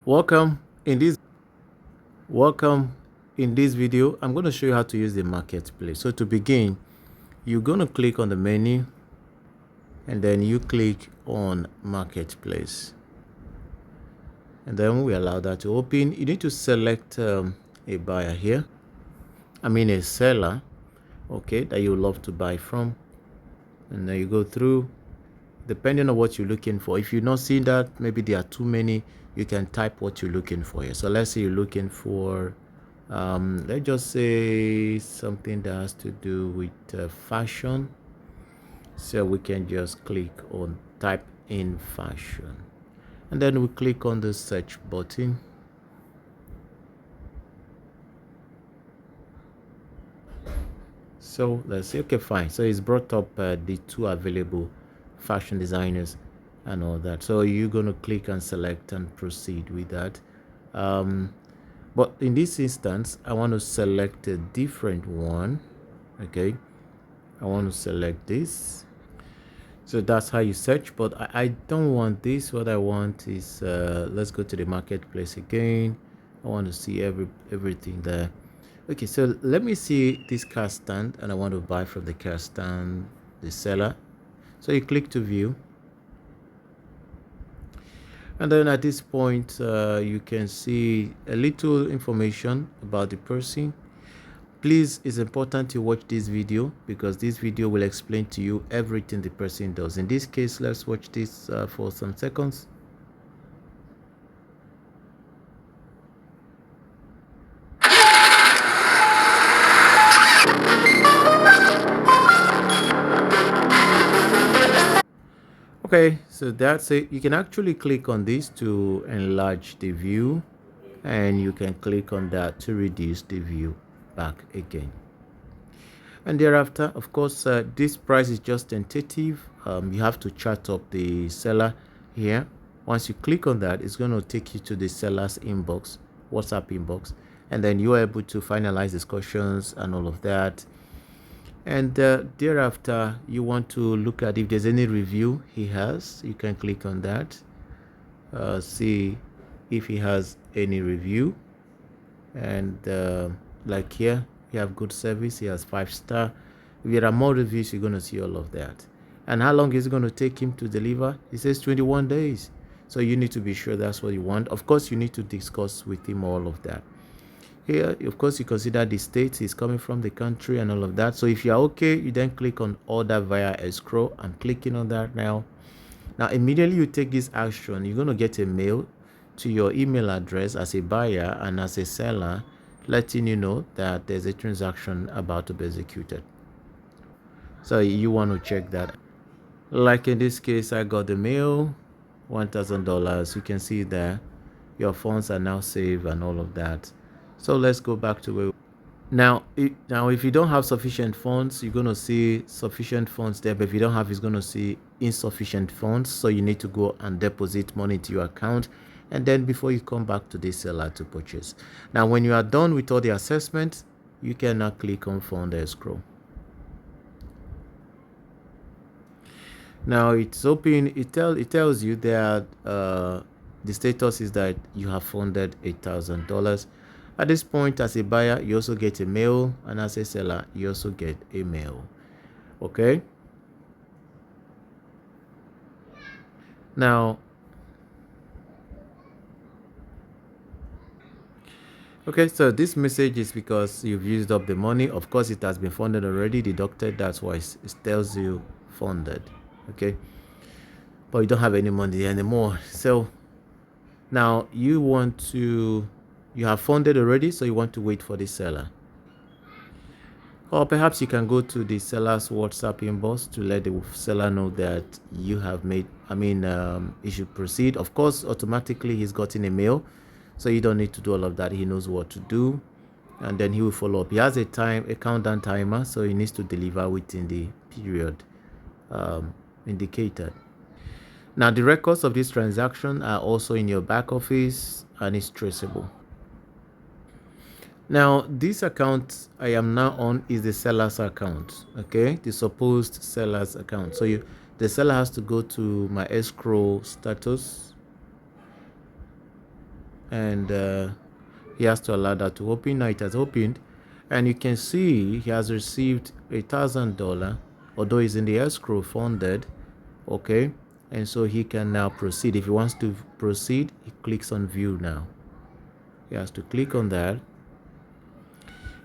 Welcome in this welcome in this video. I'm going to show you how to use the marketplace. So to begin, you're going to click on the menu and then you click on marketplace, and then we allow that to open. You need to select a buyer here, I mean a seller, okay, that you love to buy from, and then you go through depending on what you're looking for. If you're not seeing that, maybe there are too many, you can type what you're looking for here. So let's say you're looking for let's just say something that has to do with fashion. So we can just click on type in fashion, and then we click on the search button. So let's say, okay, fine. So it's brought up the two available fashion designers and all that. So you're going to click and select and proceed with that. But in this instance, I want to select a different one. Okay, I want to select this. So that's how you search, but I don't want this. What I want is let's go to the marketplace again. I want to see everything there. Okay, so let me see this car stand, and I want to buy from the car stand, the seller. So you click to view, and then at this point you can see a little information about the person. Please, it's important to watch this video because this video will explain to you everything the person does. In this case, let's watch this for some seconds. Okay, so that's it. You can actually click on this to enlarge the view, and you can click on that to reduce the view back again. And thereafter, of course, this price is just tentative. You have to chat up the seller here. Once you click on that, it's going to take you to the seller's inbox, WhatsApp inbox, and then you're able to finalize discussions and all of that. And thereafter, you want to look at if there's any review he has. You can click on that, see if he has any review. And like here, you have good service. He has 5-star. If there are more reviews, you're going to see all of that. And how long is it going to take him to deliver? He says 21 days. So you need to be sure that's what you want. Of course, you need to discuss with him all of that. Here, of course, you consider the state he's coming from, the country, and all of that. So if you're okay, you then click on order via escrow. I'm clicking on that now. Now, immediately you take this action, you're going to get a mail to your email address as a buyer and as a seller, letting you know that there's a transaction about to be executed. So you want to check that. Like in this case, I got the mail, $1,000. You can see there, your funds are now saved and all of that. So let's go back to where now if you don't have sufficient funds, you're going to see sufficient funds there, but if you don't have, it's going to see insufficient funds. So you need to go and deposit money to your account, and then before you come back to this seller to purchase. Now when you are done with all the assessments, you can now click on fund escrow. Now it's open. It tells you that the status is that you have funded $8,000. At this point, as a buyer, you also get a mail, and as a seller, you also get a mail. Okay. Now, okay, so this message is because you've used up the money. Of course, it has been funded already, deducted. That's why it tells you funded. Okay, but you don't have any money anymore. So now you have funded already, so you want to wait for the seller. Or perhaps you can go to the seller's WhatsApp inbox to let the seller know that you have made, he should proceed. Of course, automatically he's gotten a mail, so you don't need to do all of that. He knows what to do, and then he will follow up. He has a countdown timer, so he needs to deliver within the period indicated. Now, the records of this transaction are also in your back office, and it's traceable. Now, this account I am now on is the seller's account, okay, the supposed seller's account. So the seller has to go to my escrow status. and he has to allow that to open. Now it has opened, and you can see he has received $1,000, although he's in the escrow funded. Okay, and so he can now proceed. If he wants to proceed, he clicks on view. Now he has to click on that,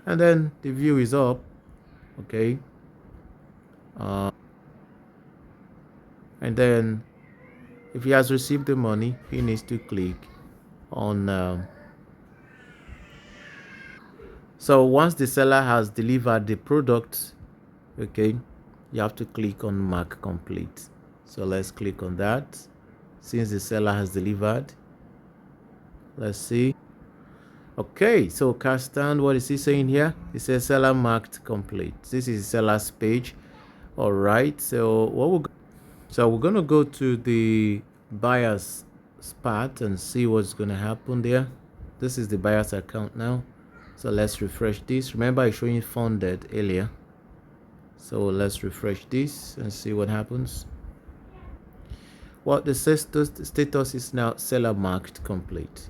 and then the view is up. Okay, and then if he has received the money, he needs to click on so once the seller has delivered the product, okay, you have to click on mark complete. So let's click on that. Since the seller has delivered, let's see. Okay, so cast down, what is he saying here? It says seller marked complete. This is seller's page. All right, so we're gonna go to the buyer's part and see what's gonna happen there. This is the buyer's account now. So let's refresh this. Remember I showed you funded earlier. So let's refresh this and see what happens. Well, the status is now seller marked complete.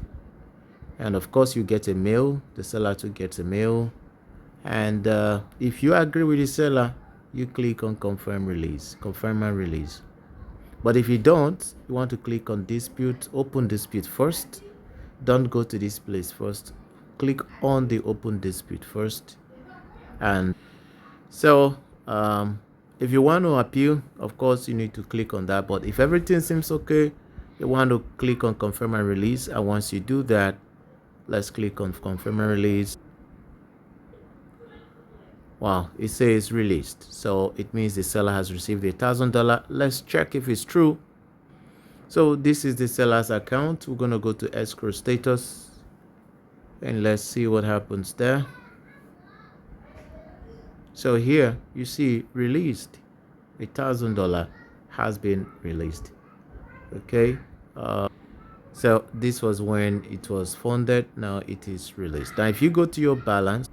And of course you get a mail. The seller too gets a mail. And if you agree with the seller, you click on confirm release, confirm and release. But if you don't, you want to click on dispute, open dispute first. Don't go to this place first. Click on the open dispute first. And so if you want to appeal, of course you need to click on that. But if everything seems okay, you want to click on confirm and release. And once you do that, let's click on confirm and release. Wow, it says released, so it means the seller has received $1,000. Let's check if it's true. So this is the seller's account. We're going to go to escrow status and let's see what happens there. So here you see released, $1,000 has been released. Okay, so this was when it was funded. Now it is released. Now if you go to your balance,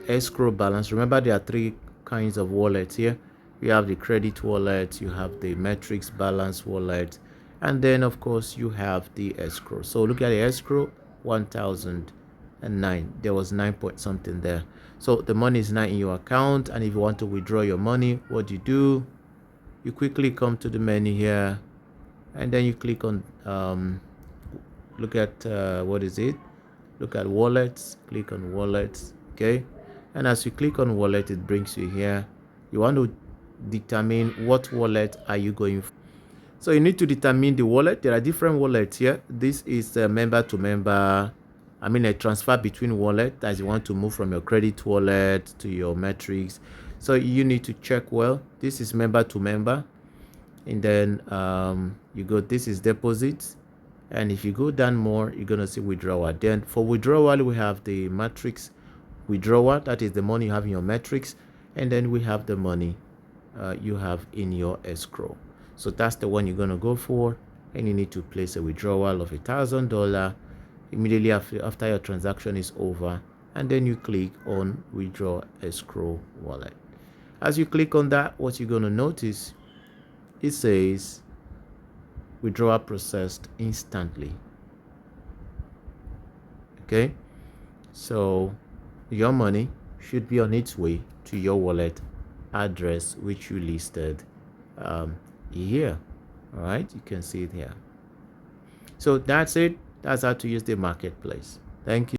escrow balance, remember there are three kinds of wallets here. You have the credit wallet, you have the metrics balance wallet, and then of course you have the escrow. So look at the escrow, 1,009. There was 9 point something there. So the money is now in your account, and if you want to withdraw your money, what do? You quickly come to the menu here, and then you click on look at what is it? Look at wallets, click on wallets. Okay, and as you click on wallet, it brings you here. You want to determine what wallet are you going for. So you need to determine the wallet. There are different wallets here. This is a member to member, a transfer between wallet, as you want to move from your credit wallet to your metrics. So you need to check well. This is member to member, and then you go, this is deposit. And if you go down more, you're going to see withdrawal. Then for withdrawal, we have the matrix withdrawal. That is the money you have in your metrics. And then we have the money you have in your escrow. So that's the one you're going to go for. And you need to place a withdrawal of $1,000 immediately after your transaction is over. And then you click on withdraw escrow wallet. As you click on that, what you're going to notice, it says withdrawal processed instantly. Okay, so your money should be on its way to your wallet address, which you listed here. All right, you can see it here. So that's it. That's how to use the marketplace. Thank you.